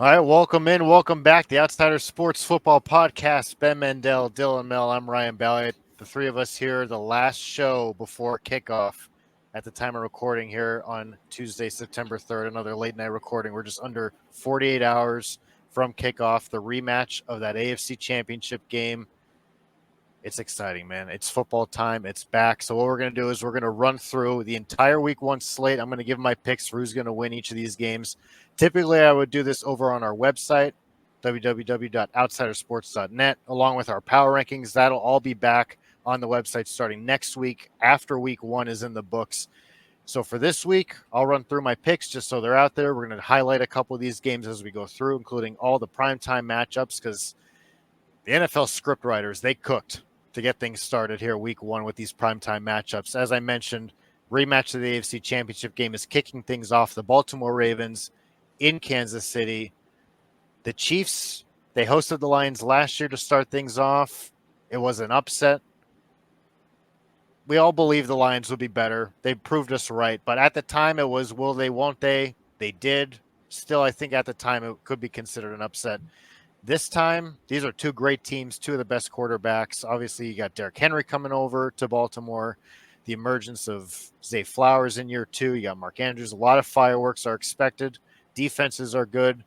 All right, welcome in, welcome back. The Outsider Sports Football Podcast. Ben Mendel, Dylan Mel, I'm Ryan Balliot. The three of us here, the last show before kickoff at the time of recording here on Tuesday, September 3rd, another late night recording. We're just under 48 hours from kickoff, the rematch of that AFC Championship game. It's exciting, man. It's football time. It's back. So what we're going to do is we're going to run through the entire week one slate. I'm going to give my picks for who's going to win each of these games. Typically, I would do this over on our website, www.outsidersports.net, along with our power rankings. That'll all be back on the website starting next week after week one is in the books. So for this week, I'll run through my picks just so they're out there. We're going to highlight a couple of these games as we go through, including all the primetime matchups, because the NFL script writers, they cooked to get things started here week one with these primetime matchups. As I mentioned, rematch of the AFC Championship game is kicking things off. The Baltimore Ravens in Kansas City. The Chiefs, they hosted the Lions last year to start things off. It was an upset. We all believe the Lions would be better. They proved us right. But at the time, it was will they, won't they? They did. Still, I think at the time, it could be considered an upset. This time, these are two great teams, two of the best quarterbacks. Obviously, you got Derrick Henry coming over to Baltimore, the emergence of Zay Flowers in year two. You got Mark Andrews. A lot of fireworks are expected. Defenses are good.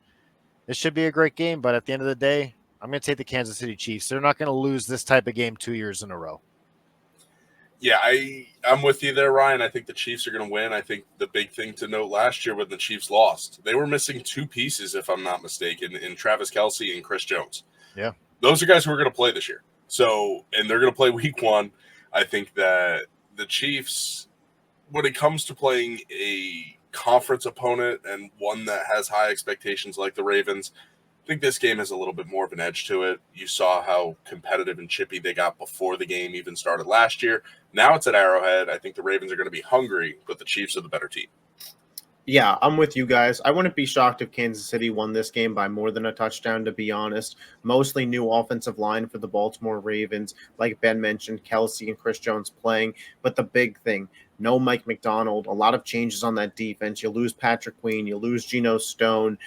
This should be a great game, but at the end of the day, I'm going to take the Kansas City Chiefs. They're not going to lose this type of game 2 years in a row. Yeah, I'm with you there, Ryan. I think the Chiefs are going to win. I think the big thing to note last year when the Chiefs lost, they were missing two pieces, if I'm not mistaken, in Travis Kelce and Chris Jones. Yeah. Those are guys who are going to play this year. So, and they're going to play week one. I think that the Chiefs, when it comes to playing a conference opponent and one that has high expectations like the Ravens, I think this game has a little bit more of an edge to it. You saw how competitive and chippy they got before the game even started last year. Now it's at Arrowhead. I think the Ravens are going to be hungry, but the Chiefs are the better team. Yeah, I'm with you guys. I wouldn't be shocked if Kansas City won this game by more than a touchdown, to be honest. Mostly new offensive line for the Baltimore Ravens. Like Ben mentioned, Kelce and Chris Jones playing. But the big thing, no Mike McDonald. A lot of changes on that defense. You lose Patrick Queen. You lose Geno Stone,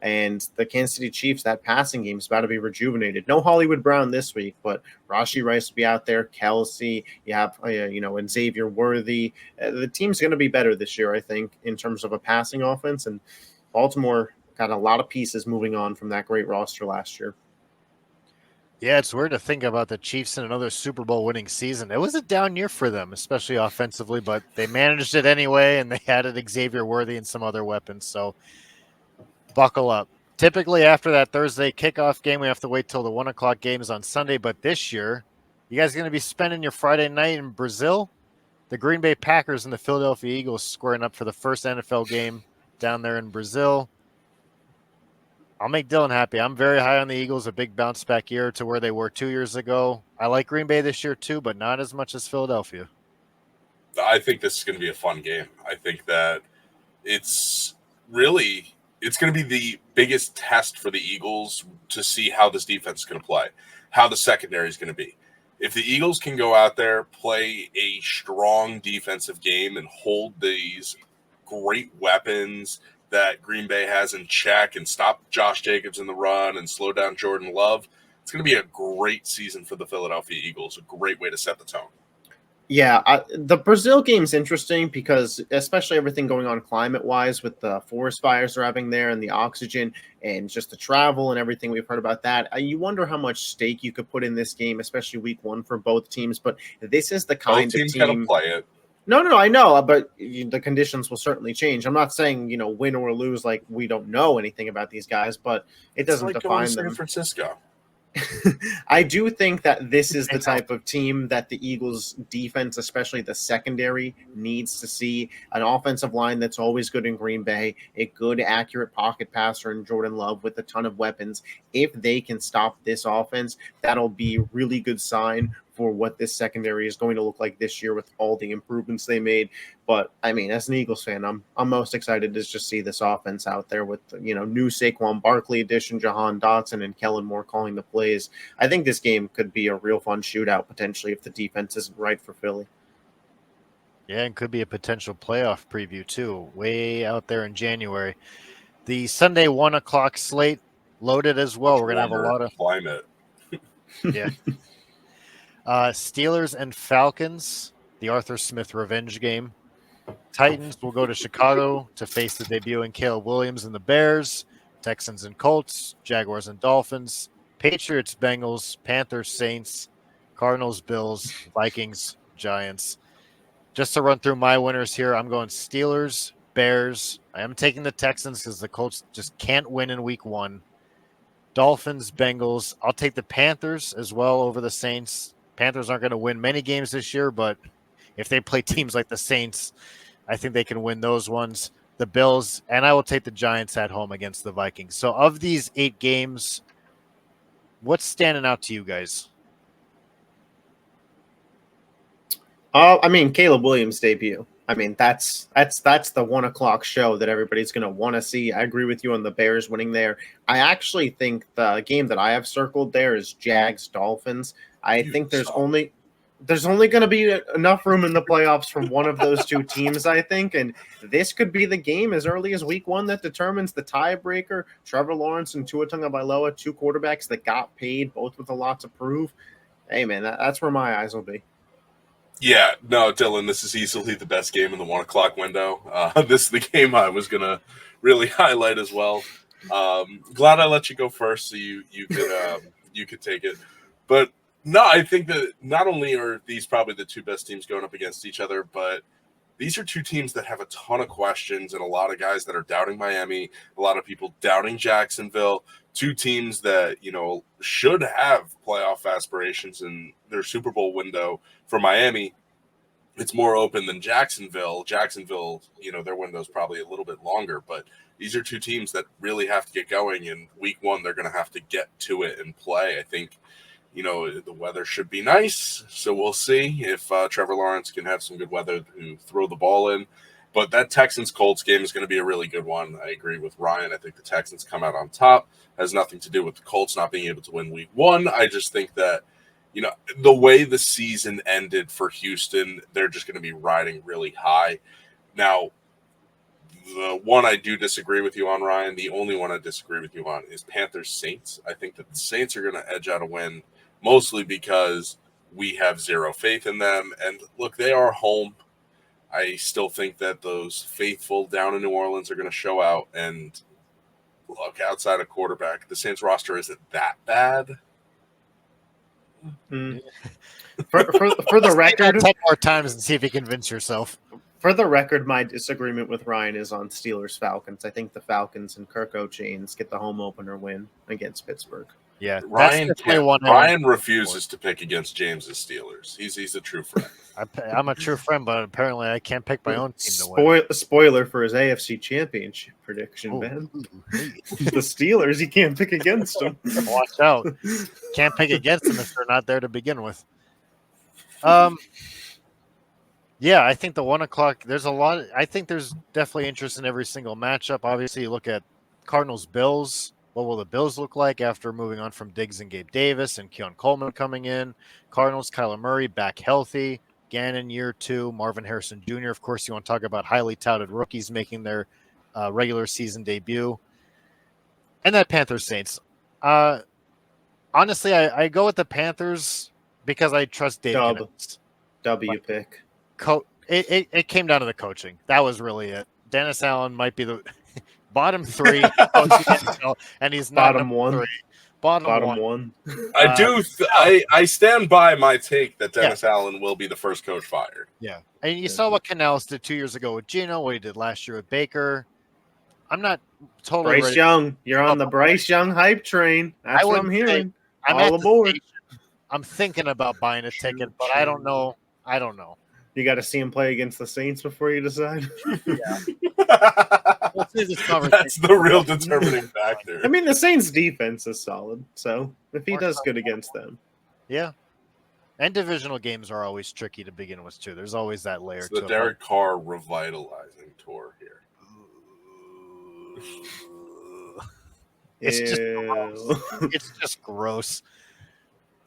and the Kansas City Chiefs, that passing game is about to be rejuvenated. No Hollywood Brown this week, but Rashee Rice will be out there. Kelce, you have, and Xavier Worthy. The team's going to be better this year, I think, in terms of a passing offense. And Baltimore got a lot of pieces moving on from that great roster last year. Yeah, it's weird to think about the Chiefs in another Super Bowl winning season. It was a down year for them, especially offensively, but they managed it anyway, and they added Xavier Worthy and some other weapons. So buckle up. Typically, after that Thursday kickoff game, we have to wait till the 1 o'clock game is on Sunday. But this year, you guys going to be spending your Friday night in Brazil? The Green Bay Packers and the Philadelphia Eagles squaring up for the first NFL game down there in Brazil. I'll make Dylan happy. I'm very high on the Eagles, a big bounce back year to where they were 2 years ago. I like Green Bay this year too, but not as much as Philadelphia. I think this is going to be a fun game. I think that it's going to be the biggest test for the Eagles to see how this defense is going to play, how the secondary is going to be. If the Eagles can go out there, play a strong defensive game, and hold these great weapons that Green Bay has in check and stop Josh Jacobs in the run and slow down Jordan Love, it's going to be a great season for the Philadelphia Eagles, a great way to set the tone. Yeah, the Brazil game's interesting because especially everything going on climate-wise with the forest fires they're having there and the oxygen and just the travel and everything we've heard about that. You wonder how much stake you could put in this game, especially week one for both teams. But this is the kind Both teams of team. got to play it. No, I know, but the conditions will certainly change. I'm not saying, win or lose, like we don't know anything about these guys, but it doesn't it's like define going to them. San Francisco. I do think that this is the type of team that the Eagles defense, especially the secondary, needs to see. An offensive line that's always good in Green Bay, a good, accurate pocket passer in Jordan Love with a ton of weapons. If they can stop this offense, that'll be a really good sign for what this secondary is going to look like this year with all the improvements they made. But I mean, as an Eagles fan, I'm most excited to just see this offense out there with new Saquon Barkley addition, Jahan Dotson, and Kellen Moore calling the plays. I think this game could be a real fun shootout potentially if the defense isn't right for Philly. Yeah, and could be a potential playoff preview too, way out there in January. The Sunday 1 o'clock slate loaded as well. We're going to have a lot of climate. Yeah. Steelers and Falcons, the Arthur Smith revenge game. Titans will go to Chicago to face the debuting Caleb Williams and the Bears. Texans and Colts, Jaguars and Dolphins, Patriots, Bengals, Panthers, Saints, Cardinals, Bills, Vikings, Giants. Just to run through my winners here, I'm going Steelers, Bears. I am taking the Texans because the Colts just can't win in week 1. Dolphins, Bengals. I'll take the Panthers as well over the Saints. Panthers aren't going to win many games this year, but if they play teams like the Saints, I think they can win those ones. The Bills, and I will take the Giants at home against the Vikings. So of these 8 games, what's standing out to you guys? I mean, Caleb Williams' debut. I mean, that's the 1 o'clock show that everybody's going to want to see. I agree with you on the Bears winning there. I actually think the game that I have circled there is Jags Dolphins. I think there's only going to be enough room in the playoffs from one of those two teams, I think, and this could be the game as early as week 1 that determines the tiebreaker. Trevor Lawrence and Tua Tagovailoa, 2 quarterbacks that got paid, both with a lot to prove. Hey, man, that's where my eyes will be. Yeah, no, Dylan, this is easily the best game in the 1 o'clock window. This is the game I was going to really highlight as well. Glad I let you go first so you could take it. But no, I think that not only are these probably the 2 best teams going up against each other, but these are 2 teams that have a ton of questions and a lot of guys that are doubting Miami, a lot of people doubting Jacksonville, 2 teams that, should have playoff aspirations in their Super Bowl window. For Miami, it's more open than Jacksonville. Jacksonville, their window's probably a little bit longer, but these are 2 teams that really have to get going. In week 1, they're going to have to get to it and play. I think, the weather should be nice, so we'll see if Trevor Lawrence can have some good weather to throw the ball in. But that Texans-Colts game is going to be a really good one. I agree with Ryan. I think the Texans come out on top. It has nothing to do with the Colts not being able to win week 1. I just think that, the way the season ended for Houston, they're just going to be riding really high. Now, the one I do disagree with you on, Ryan, the only one I disagree with you on is Panthers-Saints. I think that the Saints are going to edge out a win, mostly because we have zero faith in them. And look, they are home. I still think that those faithful down in New Orleans are going to show out. And look, outside of quarterback, the Saints roster isn't that bad. For the record, 10 more times and see if you convince yourself. For the record, my disagreement with Ryan is on Steelers-Falcons. I think the Falcons and Kirko Chains get the home opener win against Pittsburgh. Yeah, Ryan refuses to pick against James's Steelers. He's a true friend. I'm a true friend, but apparently I can't pick my own team to win. Spoiler for his AFC Championship prediction, Ben. The Steelers, you can't pick against them. Watch out. Can't pick against them if they're not there to begin with. Yeah, I think the 1 o'clock, there's a lot. I think there's definitely interest in every single matchup. Obviously, you look at Cardinals-Bills. What will the Bills look like after moving on from Diggs and Gabe Davis and Keon Coleman coming in? Cardinals, Kyler Murray back healthy. Gannon year 2. Marvin Harrison Jr. Of course, you want to talk about highly touted rookies making their regular season debut. And that Panthers-Saints. Honestly, I go with the Panthers because I trust Dave Canales. W pick. It came down to the coaching. That was really it. Dennis Allen might be the bottom 3, and he's not bottom 1. 3. Bottom one. I stand by my take that Dennis Allen will be the first coach fired. Yeah, and you saw what Canales did 2 years ago with Gino, what he did last year with Baker. I'm not totally Bryce ready. Young. You're on the Bryce Young hype train. That's what I'm hearing. All aboard. I'm thinking about buying a ticket, but I don't know. You got to see him play against the Saints before you decide. Yeah. That's the real determining factor. I mean, the Saints' defense is solid, so if he does good against them. Yeah. And divisional games are always tricky to begin with, too. There's always that layer to it. The Derek Carr revitalizing tour here. It's just gross. It's just gross.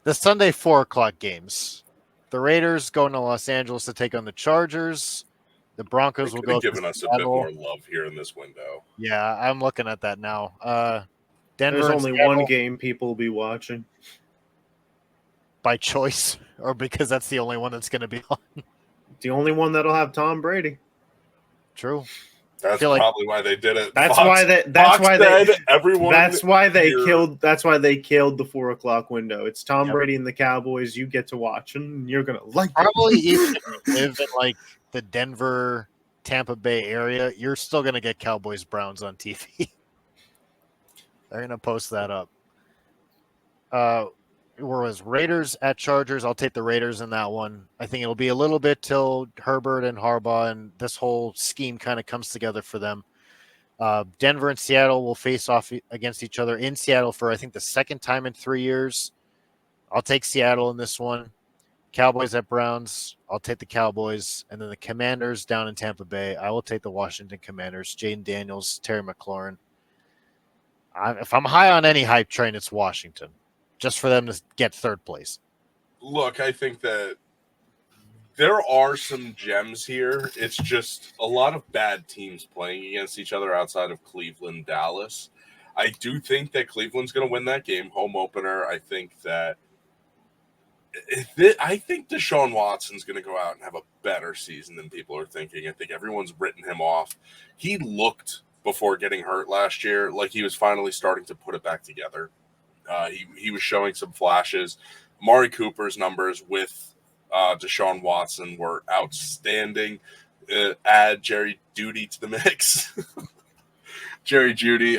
The Sunday 4 o'clock games. The Raiders going to Los Angeles to take on the Chargers. The They Broncos will could go have up to given us a bit Seattle. more love here in this window. Yeah, I'm looking at that now. There's Denver and only Seattle one game people will be watching. by choice or because that's the only one that's going to be on. The only one that'll have Tom Brady. True. That's feel like- probably why they did it. That's Fox- why they. Fox said everyone. That's why they here- killed. That's why they killed the 4 o'clock window. It's Tom Yep. Brady and the Cowboys. You get to watch, and you're gonna like it. Probably even if you live in like the Denver, Tampa Bay area, you're still going to get Cowboys Browns on TV. They're going to post that up. Whereas Raiders at Chargers, I'll take the Raiders in that one. I think it'll be a little bit till Herbert and Harbaugh and this whole scheme kind of comes together for them. Denver and Seattle will face off against each other in Seattle for, I think, the second time in 3 years. I'll take Seattle in this one. Cowboys at Browns, I'll take the Cowboys. And then the Commanders down in Tampa Bay, I will take the Washington Commanders. Jaden Daniels, Terry McLaurin. If I'm high on any hype train, it's Washington, just for them to get third place. Look, I think that there are some gems here. It's just a lot of bad teams playing against each other outside of Cleveland, Dallas. I do think that Cleveland's going to win that game, home opener. I think that Deshaun Watson's going to go out and have a better season than people are thinking. I think everyone's written him off. He looked, before getting hurt last year, like he was finally starting to put it back together. He was showing some flashes. Amari Cooper's numbers with Deshaun Watson were outstanding. Add Jerry Jeudy to the mix. Jerry Jeudy,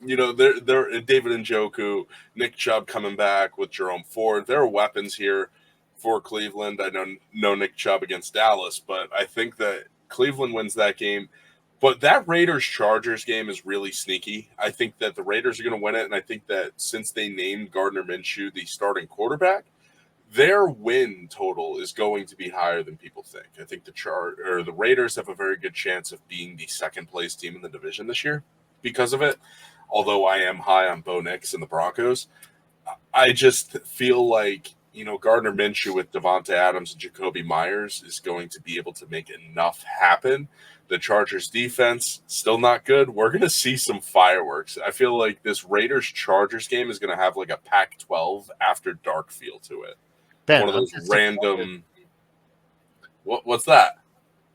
they're David Njoku, Nick Chubb coming back with Jerome Ford. There are weapons here for Cleveland. I know Nick Chubb against Dallas, but I think that Cleveland wins that game. But that Raiders-Chargers game is really sneaky. I think that the Raiders are going to win it, and I think that since they named Gardner Minshew the starting quarterback, their win total is going to be higher than people think. I think the Raiders have a very good chance of being the second-place team in the division this year because of it, although I am high on Bo Nix and the Broncos. I just feel like, Gardner Minshew with Devonta Adams and Jacoby Myers is going to be able to make enough happen. The Chargers defense, still not good. We're going to see some fireworks. I feel like this Raiders-Chargers game is going to have like a Pac-12 after dark feel to it. Ben, One of I'm those just random... What's that?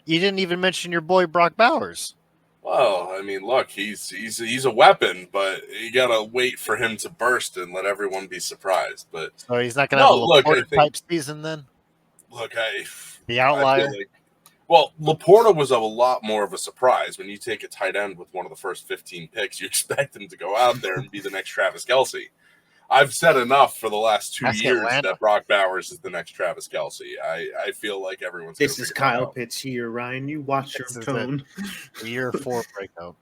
You didn't even mention your boy Brock Bowers. Well, I mean, look, he's a weapon, but you gotta wait for him to burst and let everyone be surprised. But So he's not going to have a look, type season then? I The outlier? feel like, Laporta was a lot more of a surprise. When you take a tight end with one of the first 15 picks, you expect him to go out there and be the next Travis Kelce. I've said enough for the last 2 That's years Atlanta. that Brock Bowers is the next Travis Kelce. I feel like everyone's This gonna is figure that Kyle out. Pitts here, Ryan. You watch your This is tone. The year 4 breakout.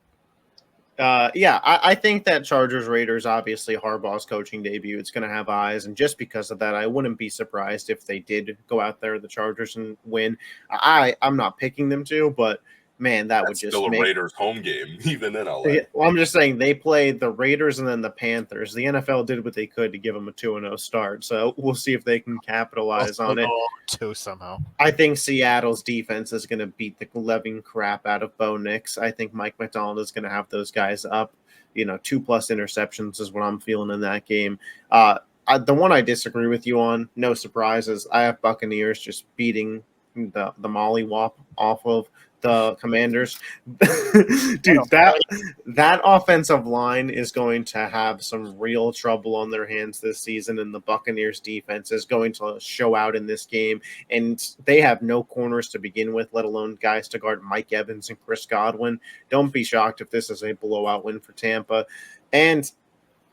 I think that Chargers Raiders, obviously Harbaugh's coaching debut, it's going to have eyes, and just because of that, I wouldn't be surprised if they did go out there, the Chargers, and win. I'm not picking them to, but man, that would That's just still a make. Raiders home game, even in LA. Yeah, well, I'm just saying they played the Raiders and then the Panthers. The NFL did what they could to give them a 2-0 start, so we'll see if they can capitalize on it. Too somehow. I think Seattle's defense is going to beat the living crap out of Bo Nix. I think Mike McDonald is going to have those guys up. 2+ interceptions is what I'm feeling in that game. The one I disagree with you on, no surprises. I have Buccaneers just beating the mollywop off of the Commanders. Dude, that offensive line is going to have some real trouble on their hands this season, and the Buccaneers defense is going to show out in this game. And they have no corners to begin with, let alone guys to guard Mike Evans and Chris Godwin. Don't be shocked if this is a blowout win for Tampa. And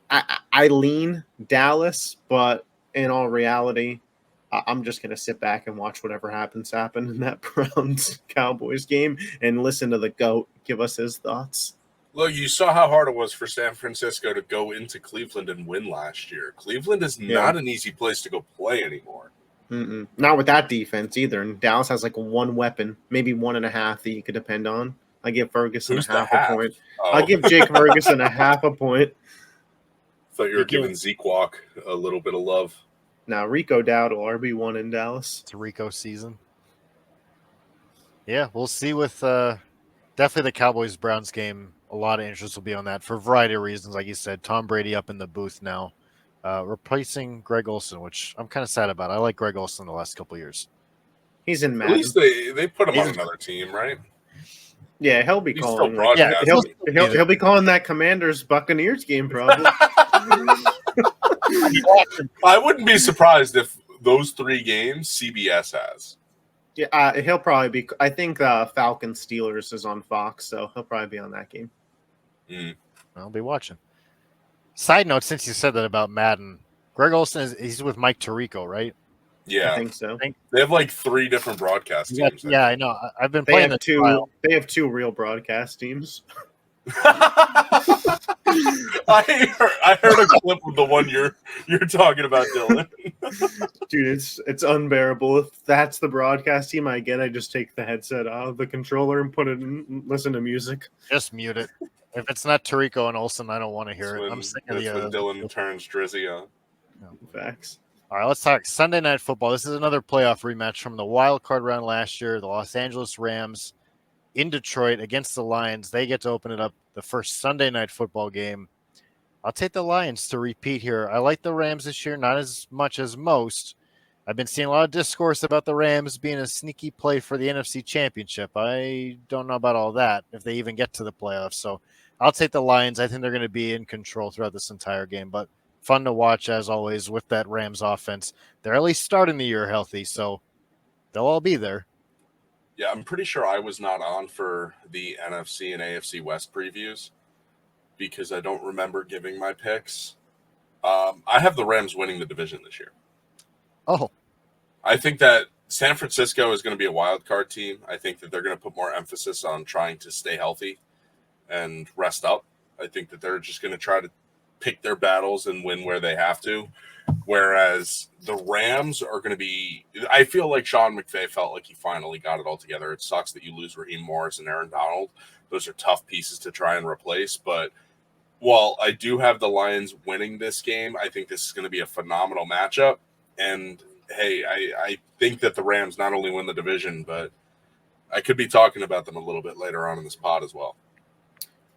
I lean Dallas, but in all reality, I'm just going to sit back and watch whatever happen in that Browns-Cowboys game and listen to the GOAT give us his thoughts. Look, you saw how hard it was for San Francisco to go into Cleveland and win last year. Cleveland is not an easy place to go play anymore. Not with that defense either. And Dallas has like one weapon, maybe 1.5 that you could depend on. I give Ferguson half a point. Oh. I'll give Jake Ferguson a half a point. Thought you were giving Zeke Walk a little bit of love. Now, Rico Dowdle, RB1 in Dallas. It's Rico season. Yeah, we'll see with definitely the Cowboys Browns game. A lot of interest will be on that for a variety of reasons. Like you said, Tom Brady up in the booth now, replacing Greg Olson, which I'm kind of sad about. I like Greg Olson the last couple of years. He's in At Madden. least they put him on He's- another team, right? Yeah, he'll be He's still calling. Like, Yeah, broadcasting. he'll be calling that Commanders Buccaneers game probably. I wouldn't be surprised if those 3 games CBS has. Yeah, he'll probably be. I think Falcons Steelers is on Fox, so he'll probably be on that game. I'll be watching. Side note, since you said that about Madden, Greg Olson he's with Mike Tirico, right? Yeah, I think so. they have like 3 different broadcast Yeah, teams. I know. I've been They playing have this trial. They have 2 real broadcast teams. I heard a clip of the one you're talking about, Dylan. Dude, it's unbearable. If that's the broadcast team I get, I just take the headset out of the controller and put it in and listen to music. Just mute it. If it's not Tirico and Olson, I don't want to hear it. I'm sick of That's when Dylan turns Drizzy on. Facts. All right, let's talk Sunday Night Football. This is another playoff rematch from the wild card round last year. The Los Angeles Rams in Detroit against the Lions. They get to open it up the first Sunday Night Football game. I'll take the Lions to repeat here. I like the Rams this year, not as much as most. I've been seeing a lot of discourse about the Rams being a sneaky play for the NFC Championship. I don't know about all that, if they even get to the playoffs. So I'll take the Lions. I think they're going to be in control throughout this entire game, but fun to watch as always with that Rams offense. They're at least starting the year healthy, so they'll all be there. Yeah, I'm pretty sure I was not on for the NFC and AFC West previews because I don't remember giving my picks. I have the Rams winning the division this year. Oh, I think that San Francisco is going to be a wild card team. I think that they're going to put more emphasis on trying to stay healthy and rest up. I think that they're just going to try to pick their battles and win where they have to. Whereas the Rams are going to be – I feel like Sean McVay felt like he finally got it all together. It sucks that you lose Raheem Morris and Aaron Donald. Those are tough pieces to try and replace. But while I do have the Lions winning this game, I think this is going to be a phenomenal matchup. And, hey, I think that the Rams not only win the division, but I could be talking about them a little bit later on in this pod as well.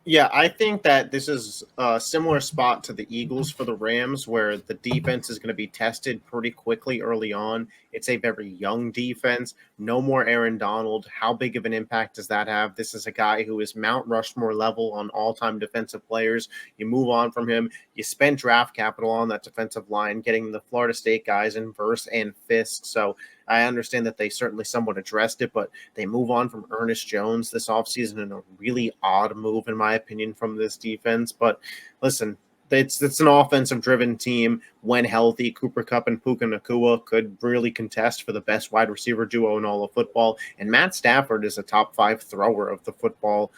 Yeah, I think that this is a similar spot to the Eagles for the Rams, where the defense is going to be tested pretty quickly early on. It's a very young defense. No more Aaron Donald. How big of an impact does that have? This is a guy who is Mount Rushmore level on all-time defensive players. You move on from him. You spend draft capital on that defensive line, getting the Florida State guys in Verse and Fisk. So I understand that they certainly somewhat addressed it, but they move on from Ernest Jones this offseason in a really odd move, in my opinion, from this defense. But listen, it's an offensive-driven team. When healthy, Cooper Kupp and Puka Nacua could really contest for the best wide receiver duo in all of football. And Matt Stafford is a top-5 thrower of the football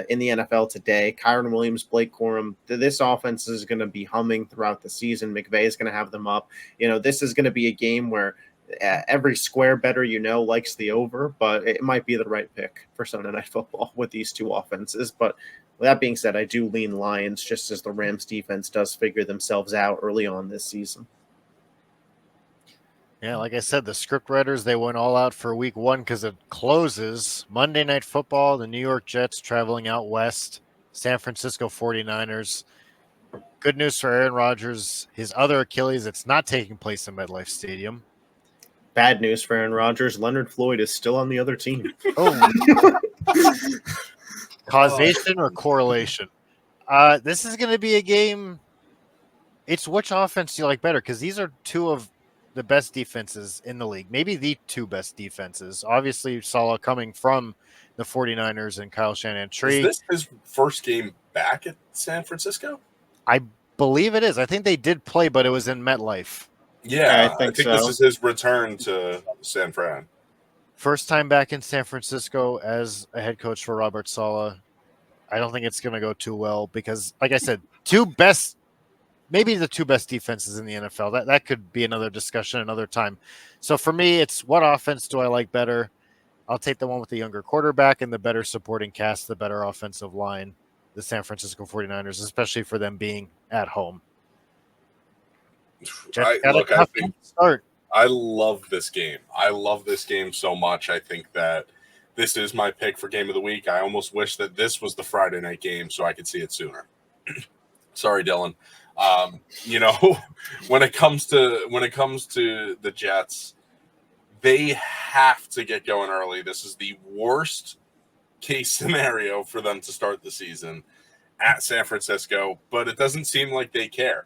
in the NFL today. Kyron Williams, Blake Corum, this offense is going to be humming throughout the season. McVay is going to have them up. This is going to be a game where every square better likes the over, but it might be the right pick for Sunday Night Football with these two offenses. But with that being said, I do lean Lions just as the Rams defense does figure themselves out early on this season. yeah, like I said, the script writers, they went all out for week 1 because it closes Monday Night Football, the New York Jets traveling out west, San Francisco 49ers. Good news for Aaron Rodgers. His other Achilles, it's not taking place in MetLife Stadium. Bad news for Aaron Rodgers. Leonard Floyd is still on the other team. Oh, causation or correlation? This is going to be a game. It's which offense do you like better? Because these are two of the best defenses in the league. Maybe the two best defenses. Obviously, Saleh coming from the 49ers and Kyle Shanahan. Is this his first game back at San Francisco? I believe it is. I think they did play, but it was in MetLife. Yeah, I think so. this is his return to San Fran. First time back in San Francisco as a head coach for Robert Saleh. I don't think it's going to go too well because, like I said, maybe the two best defenses in the NFL. That could be another discussion another time. So for me, it's what offense do I like better? I'll take the one with the younger quarterback and the better supporting cast, the better offensive line, the San Francisco 49ers, especially for them being at home. I love this game. I love this game so much. I think that this is my pick for game of the week. I almost wish that this was the Friday night game so I could see it sooner. Sorry, Dylan. When it comes to the Jets, they have to get going early. This is the worst case scenario for them to start the season at San Francisco, but it doesn't seem like they care.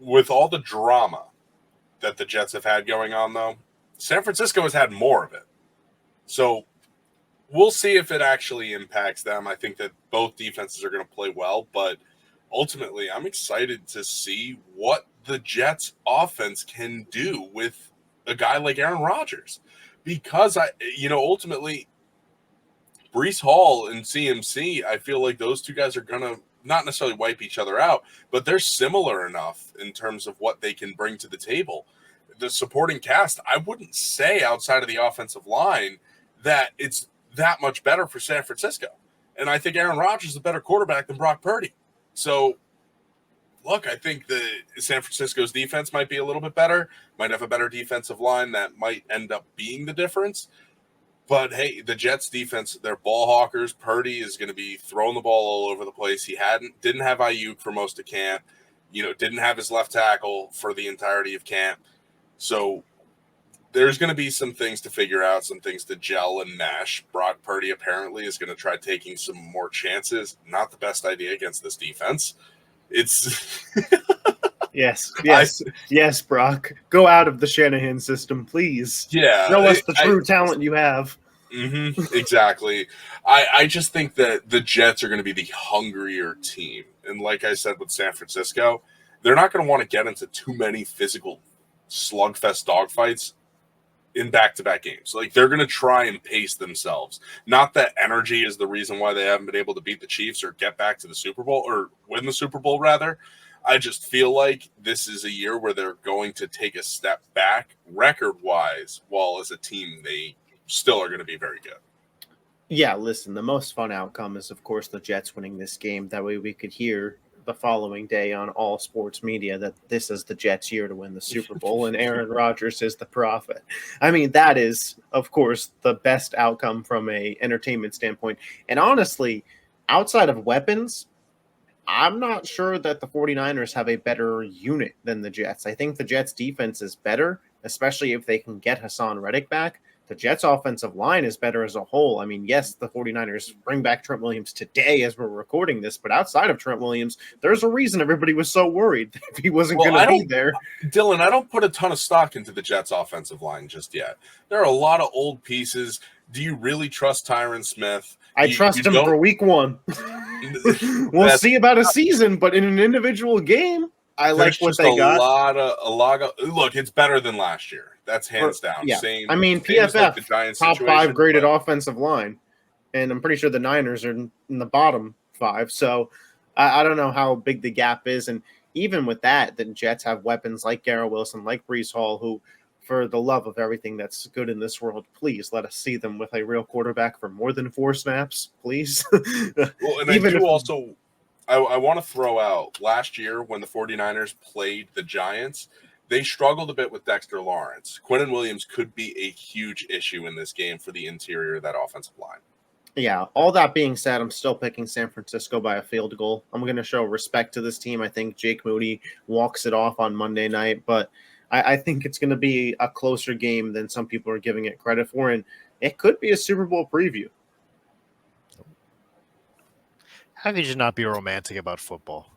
With all the drama that the Jets have had going on, though, San Francisco has had more of it. So we'll see if it actually impacts them. I think that both defenses are going to play well, but ultimately I'm excited to see what the Jets offense can do with a guy like Aaron Rodgers, because ultimately Breece Hall and CMC, I feel like those two guys are going to not necessarily wipe each other out, but they're similar enough in terms of what they can bring to the table. The supporting cast, I wouldn't say outside of the offensive line that it's that much better for San Francisco. And I think Aaron Rodgers is a better quarterback than Brock Purdy. So, look, I think the San Francisco's defense might be a little bit better, might have a better defensive line that might end up being the difference. But, hey, the Jets defense, they're ball hawkers. Purdy is going to be throwing the ball all over the place. He didn't have Ayuk for most of camp, didn't have his left tackle for the entirety of camp. So there's going to be some things to figure out, some things to gel and mesh. Brock Purdy apparently is going to try taking some more chances. Not the best idea against this defense. It's yes, Brock. Go out of the Shanahan system, please. Yeah, show us the true talent you have. Exactly. I just think that the Jets are going to be the hungrier team, and like I said with San Francisco, they're not going to want to get into too many physical slugfest dogfights in back-to-back games. Like, they're going to try and pace themselves. Not that energy is the reason why they haven't been able to beat the Chiefs or get back to the Super Bowl, or win the Super Bowl, rather. I just feel like this is a year where they're going to take a step back record-wise, while as a team they still are going to be very good. Yeah, listen, the most fun outcome is, of course, the Jets winning this game. That way we could hear the following day on all sports media that this is the Jets' year to win the Super Bowl and Aaron Rodgers is the prophet. I mean, that is, of course, the best outcome from a entertainment standpoint. And honestly, outside of weapons, I'm not sure that the 49ers have a better unit than the Jets. I think the Jets' defense is better, especially if they can get Hassan Reddick back. The Jets' offensive line is better as a whole. I mean, yes, the 49ers bring back Trent Williams today as we're recording this, but outside of Trent Williams, there's a reason everybody was so worried if he wasn't going to be there. Dylan, I don't put a ton of stock into the Jets' offensive line just yet. There are a lot of old pieces. Do you really trust Tyron Smith? I trust him for week one. We'll see about a season, but in an individual game, I like what they got. A lot of look, it's better than last year. That's hands down. Yeah. Same, I mean, PFF, like top 5 graded offensive line, and I'm pretty sure the Niners are in the bottom 5. So I don't know how big the gap is. And even with that, the Jets have weapons like Garrett Wilson, like Breece Hall, who, for the love of everything that's good in this world, please let us see them with a real quarterback for more than 4 snaps, please. Well, and I want to throw out last year when the 49ers played the Giants, they struggled a bit with Dexter Lawrence. Quinnen Williams could be a huge issue in this game for the interior of that offensive line. Yeah, all that being said, I'm still picking San Francisco by a field goal. I'm going to show respect to this team. I think Jake Moody walks it off on Monday night, but I think it's going to be a closer game than some people are giving it credit for, and it could be a Super Bowl preview. How could you not be romantic about football?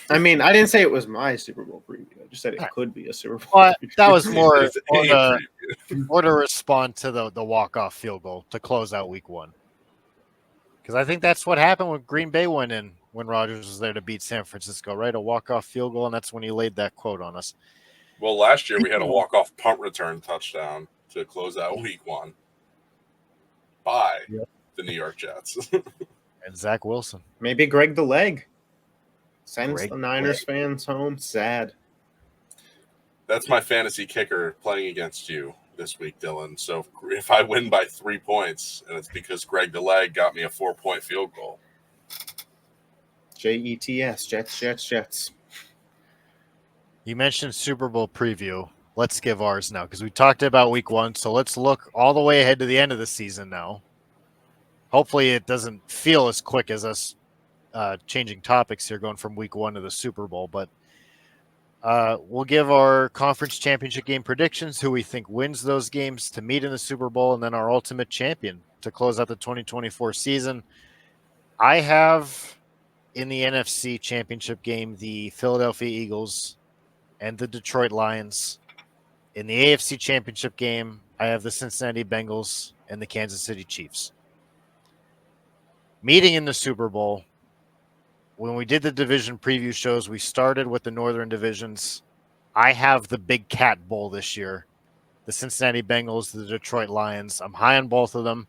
I mean, I didn't say it was my Super Bowl preview. I just said it could be a Super Bowl preview. That was more to respond to the walk-off field goal to close out week 1. Because I think that's what happened when Green Bay went in when Rodgers was there to beat San Francisco, right? A walk-off field goal, and that's when he laid that quote on us. Well, last year we had a walk-off punt return touchdown to close out week 1 by the New York Jets. And Zach Wilson. Maybe Greg the Leg sends the Niners fans home sad. That's my fantasy kicker playing against you this week, Dylan. So if I win by 3 points, and it's because Greg the Leg got me a 4-point field goal. Jets, Jets. You mentioned Super Bowl preview. let's give ours now because we talked about week 1. So let's look all the way ahead to the end of the season now. Hopefully, it doesn't feel as quick as us changing topics here, going from week 1 to the Super Bowl. But we'll give our conference championship game predictions, who we think wins those games to meet in the Super Bowl, and then our ultimate champion to close out the 2024 season. I have in the NFC championship game the Philadelphia Eagles and the Detroit Lions. In the AFC championship game, I have the Cincinnati Bengals and the Kansas City Chiefs. Meeting in the Super Bowl, when we did the division preview shows, we started with the Northern divisions. I have the Big Cat Bowl this year. The Cincinnati Bengals, the Detroit Lions. I'm high on both of them.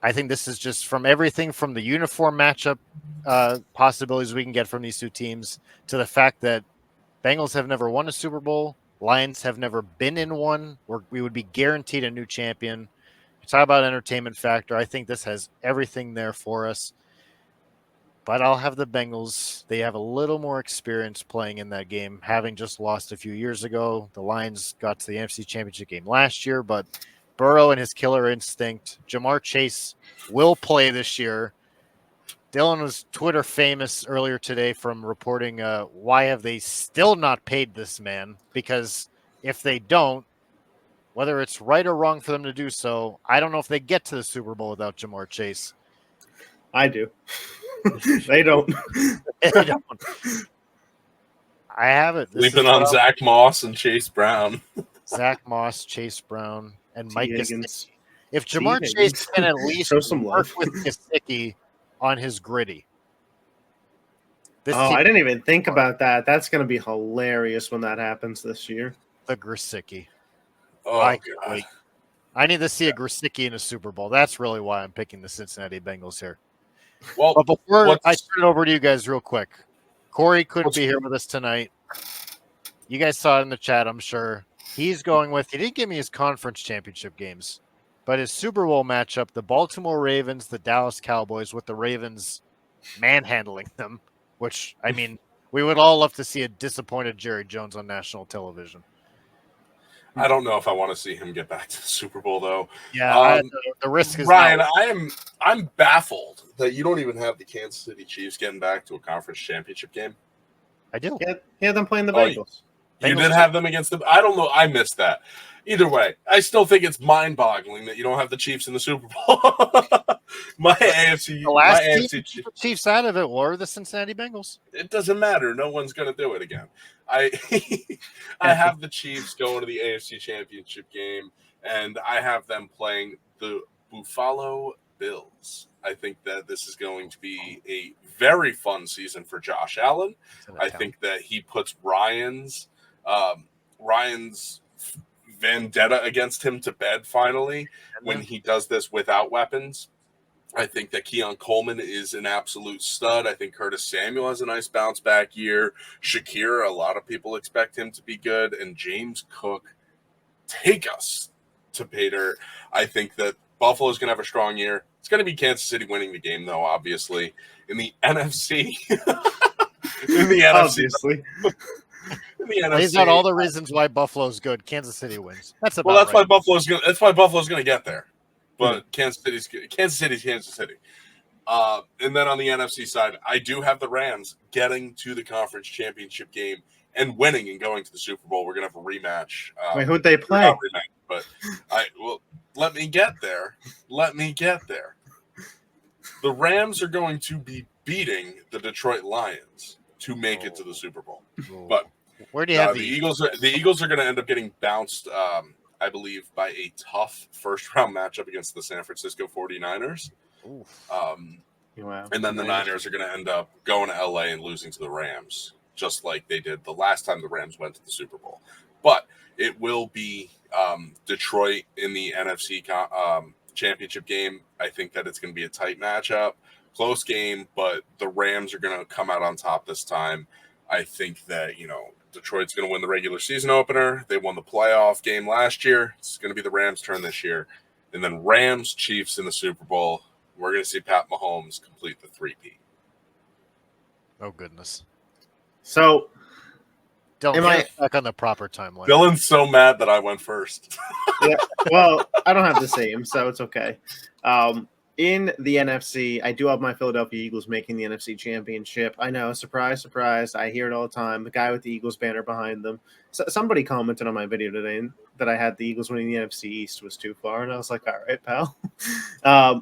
I think this is just from everything from the uniform matchup possibilities we can get from these two teams to the fact that Bengals have never won a Super Bowl. Lions have never been in one where we would be guaranteed a new champion. Talk about entertainment factor. I think this has everything there for us. But I'll have the Bengals. They have a little more experience playing in that game, having just lost a few years ago. The Lions got to the NFC Championship game last year, but Burrow and his killer instinct. Jamar Chase will play this year. Dylan was Twitter famous earlier today from reporting why have they still not paid this man? Because if they don't, whether it's right or wrong for them to do so, I don't know if they get to the Super Bowl without Jamar Chase. I do. They don't. They don't. I have it. Sleeping on Zach Moss and Chase Brown. Zach Moss, Chase Brown, and Mike Gesicki. If T. Jamar Higgins. Chase can at least Show some work love. with Gesicki on his gritty. I didn't even think about that. That's going to be hilarious when that happens this year. The Gesicki. Oh, I God. can't wait. I need to see a Gesicki in a Super Bowl. That's really why I'm picking the Cincinnati Bengals here. Well, But before what's- I turn it over to you guys real quick, Corey couldn't be here with us tonight. You guys saw it in the chat, I'm sure. He's going with, he didn't give me his conference championship games, but his Super Bowl matchup, the Baltimore Ravens, the Dallas Cowboys, with the Ravens manhandling them, which, I mean, we would all love to see a disappointed Jerry Jones on national television. I don't know if I want to see him get back to the Super Bowl, though. Yeah, the risk is Ryan, not. I'm baffled that you don't even have the Kansas City Chiefs getting back to a conference championship game. I do. Yeah, them playing the Oh, Bengals. You did have them against them. I don't know. I missed that. Either way, I still think it's mind-boggling that you don't have the Chiefs in the Super Bowl. my AFC, The last my team AFC, to keep the Chiefs out of it were the Cincinnati Bengals. it doesn't matter. No one's going to do it again. I have the Chiefs going to the AFC Championship game, and I have them playing the Buffalo Bills. I think that this is going to be a very fun season for Josh Allen. I think that he puts Ryan's vendetta against him to bed finally when he does this without weapons. I think that Keon Coleman is an absolute stud. I think Curtis Samuel has a nice bounce back year. Shakir, a lot of people expect him to be good. And James Cook, take us to pay dirt. I think that Buffalo's going to have a strong year. It's going to be Kansas City winning the game, though, obviously. In the NFC. Obviously. Lays out all the reasons why Buffalo's good. Kansas City wins. That's about Well, that's right. why Buffalo's going to get there. But Kansas City's Kansas City. And then on the NFC side, I do have the Rams getting to the conference championship game and winning and going to the Super Bowl. We're going to have a rematch. Wait, who'd they play? Not rematch, but let me get there. The Rams are going to be beating the Detroit Lions to make it to the Super Bowl. But where do you have the Eagles? The Eagles are going to end up getting bounced, I believe, by a tough first-round matchup against the San Francisco 49ers. And then the Niners are going to end up going to LA and losing to the Rams, just like they did the last time the Rams went to the Super Bowl. But it will be Detroit in the NFC championship game. I think that it's going to be a tight matchup, close game, but the Rams are going to come out on top this time. I think that, Detroit's going to win the regular season opener. They won the playoff game last year. It's going to be the Rams' turn this year. And then Rams, Chiefs in the Super Bowl. We're going to see Pat Mahomes complete the three-peat. Oh, goodness. So Dylan, Am get I- us back on the proper timeline. Dylan's so mad that I went first. Yeah, well, I don't have the same, so it's okay. In the NFC, I do have my Philadelphia Eagles making the NFC Championship. I know, surprise, surprise. I hear it all the time. The guy with the Eagles banner behind them. So, somebody commented on my video today that I had the Eagles winning the NFC East was too far, and I was like, all right, pal.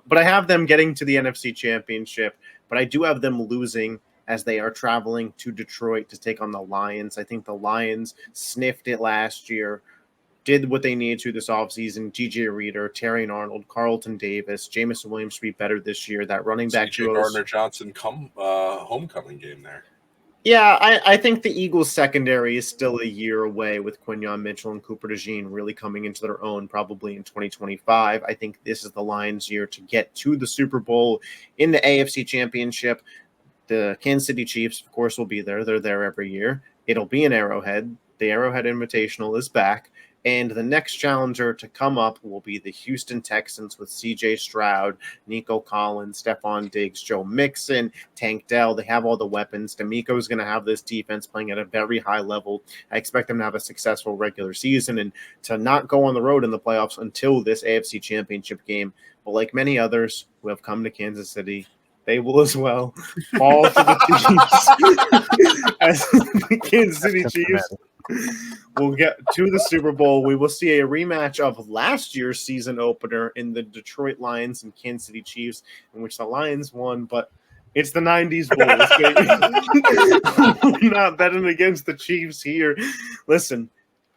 But I have them getting to the NFC Championship, but I do have them losing as they are traveling to Detroit to take on the Lions. I think the Lions sniffed it last year, did what they needed to this offseason. DJ Reader, Terry Arnold, Carlton Davis, Jamison Williams to be better this year. That running back CJ Gardner Johnson homecoming game there. Yeah, I think the Eagles secondary is still a year away with Quinyon Mitchell and Cooper DeJean really coming into their own probably in 2025. I think this is the Lions' year to get to the Super Bowl in the AFC Championship. The Kansas City Chiefs, of course, will be there. They're there every year. It'll be an Arrowhead. The Arrowhead Invitational is back. And the next challenger to come up will be the Houston Texans with CJ Stroud, Nico Collins, Stephon Diggs, Joe Mixon, Tank Dell. They have all the weapons. D'Amico is going to have this defense playing at a very high level. I expect them to have a successful regular season and to not go on the road in the playoffs until this AFC Championship game. But like many others who have come to Kansas City, they will as well fall to the Chiefs. As the Kansas City Chiefs will get to the Super Bowl. We will see a rematch of last year's season opener in the Detroit Lions and Kansas City Chiefs, in which the Lions won, but it's the 90s Bulls, baby. We're not betting against the Chiefs here. Listen,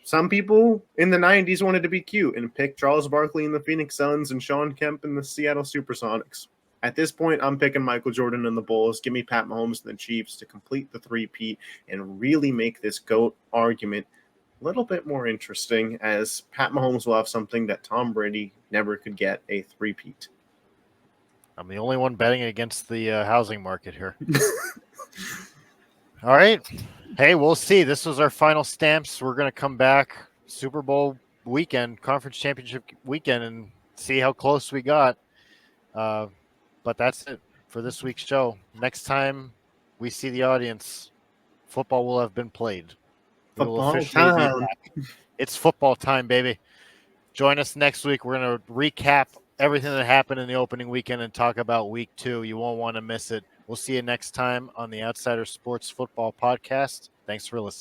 some people in the 90s wanted to be cute and pick Charles Barkley in the Phoenix Suns and Sean Kemp in the Seattle Supersonics. At this point, I'm picking Michael Jordan and the Bulls. Give me Pat Mahomes and the Chiefs to complete the three-peat and really make this GOAT argument a little bit more interesting, as Pat Mahomes will have something that Tom Brady never could get, a three-peat. I'm the only one betting against the housing market here. All right. Hey, we'll see. This was our final stamps. We're going to come back Super Bowl weekend, conference championship weekend, and see how close we got. But that's it for this week's show. Next time we see the audience, football will have been played. We will Football officially be time. back. It's football time, baby. Join us next week. We're going to recap everything that happened in the opening weekend and talk about week 2. You won't want to miss it. We'll see you next time on the Outsider Sports Football Podcast. Thanks for listening.